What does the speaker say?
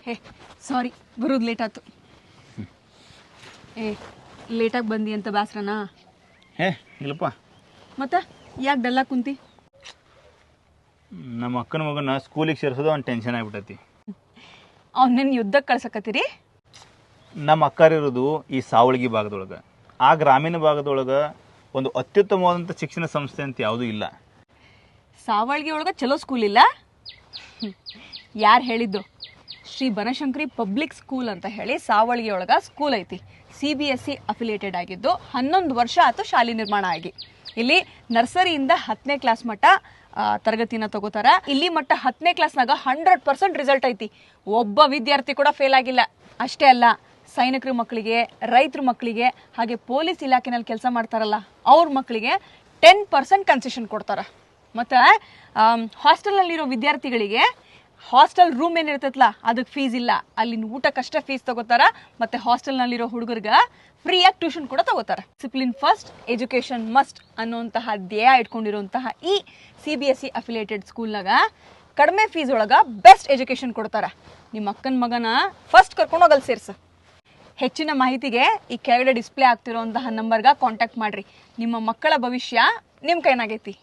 ಹೇ ಸಾರಿ ಬರೋದು ಲೇಟ್ ಆಯ್ತು. ಲೇಟಾಗಿ ಬಂದಿ ಅಂತ ಬೇಸ್ರನಾ? ಇಲ್ಲಪ್ಪ. ಮತ್ತೆ ಯಾಕೆ ಡಲ್ಲಾಗಿ ಕುಂತಿ? ನಮ್ಮ ಅಕ್ಕನ ಮಗನ ಸ್ಕೂಲಿಗೆ ಸೇರಿಸೋದು ಒಂದು ಟೆನ್ಷನ್ ಆಗಿಬಿಟ್ಟೈತಿ. ಅವನನ್ನ ಯುದ್ಧಕ್ಕೆ ಕಳ್ಸಕತ್ತೀರಿ? ನಮ್ಮ ಅಕ್ಕರಿರೋದು ಈ ಸಾವಳಗಿ ಭಾಗದೊಳಗೆ. ಆ ಗ್ರಾಮೀಣ ಭಾಗದೊಳಗೆ ಒಂದು ಅತ್ಯುತ್ತಮವಾದಂಥ ಶಿಕ್ಷಣ ಸಂಸ್ಥೆ ಅಂತ ಯಾವುದೂ ಇಲ್ಲ. ಸಾವಳಗಿ ಒಳಗೆ ಚಲೋ ಸ್ಕೂಲ್ ಇಲ್ಲ? ಯಾರು ಹೇಳಿದ್ದು? ಶ್ರೀ ಬನಶಂಕರಿ ಪಬ್ಲಿಕ್ ಸ್ಕೂಲ್ ಅಂತ ಹೇಳಿ ಸಾವಳಗಿ ಒಳಗೆ ಸ್ಕೂಲ್ ಐತಿ. CBSE ಅಫಿಲಿಯೇಟೆಡ್ ಆಗಿದ್ದು 11 ವರ್ಷ ಆಯ್ತು ಶಾಲೆ ನಿರ್ಮಾಣ ಆಗಿ. ಇಲ್ಲಿ ನರ್ಸರಿಯಿಂದ 10ನೇ ಕ್ಲಾಸ್ ಮಟ್ಟ ತರಗತಿನ ತಗೋತಾರ. ಇಲ್ಲಿ ಮಟ್ಟ 10ನೇ ಕ್ಲಾಸ್ನಾಗ 100% ರಿಸಲ್ಟ್ ಐತಿ. ಒಬ್ಬ ವಿದ್ಯಾರ್ಥಿ ಕೂಡ ಫೇಲ್ ಆಗಿಲ್ಲ. ಅಷ್ಟೇ ಅಲ್ಲ, ಸೈನಿಕರ ಮಕ್ಕಳಿಗೆ, ರೈತರ ಮಕ್ಕಳಿಗೆ, ಹಾಗೆ ಪೊಲೀಸ್ ಇಲಾಖೆನಲ್ಲಿ ಕೆಲಸ ಮಾಡ್ತಾರಲ್ಲ ಅವ್ರ ಮಕ್ಕಳಿಗೆ 10% ಕನ್ಸೆಷನ್ ಕೊಡ್ತಾರೆ. ಮತ್ತು ಹಾಸ್ಟೆಲ್ನಲ್ಲಿರೋ ವಿದ್ಯಾರ್ಥಿಗಳಿಗೆ ಹಾಸ್ಟೆಲ್ ರೂಮ್ ಏನಿರ್ತೈತಲ್ಲ ಅದಕ್ಕೆ ಫೀಸ್ ಇಲ್ಲ, ಅಲ್ಲಿನ ಊಟಕ್ಕಷ್ಟೇ ಫೀಸ್ ತಗೋತಾರ. ಮತ್ತು ಹಾಸ್ಟೆಲ್ನಲ್ಲಿರೋ ಹುಡುಗರಿಗೆ ಫ್ರೀಯಾಗಿ ಟ್ಯೂಷನ್ ಕೂಡ ತಗೋತಾರೆ. ಡಿಸಿಪ್ಲಿನ್ ಫಸ್ಟ್, ಎಜುಕೇಷನ್ ಮಸ್ಟ್ ಅನ್ನುವಂತಹ ಧ್ಯೇಯ ಇಟ್ಕೊಂಡಿರುವಂತಹ ಈ CBSE ಅಫಿಲಿಯೇಟೆಡ್ ಸ್ಕೂಲ್ನಾಗ ಕಡಿಮೆ ಫೀಸ್ ಒಳಗೆ ಬೆಸ್ಟ್ ಎಜುಕೇಷನ್ ಕೊಡ್ತಾರೆ. ನಿಮ್ಮ ಅಕ್ಕನ ಮಗನ ಫಸ್ಟ್ ಕರ್ಕೊಂಡು ಹೋಗಲ್ಲಿ ಸೇರ್ಸು. ಹೆಚ್ಚಿನ ಮಾಹಿತಿಗೆ ಈ ಕೆಳಗಡೆ ಡಿಸ್ಪ್ಲೇ ಆಗ್ತಿರೋಂತಹ ನಂಬರ್ಗೆ ಕಾಂಟ್ಯಾಕ್ಟ್ ಮಾಡಿರಿ. ನಿಮ್ಮ ಮಕ್ಕಳ ಭವಿಷ್ಯ ನಿಮ್ಮ ಕೈನಾಗೈತಿ.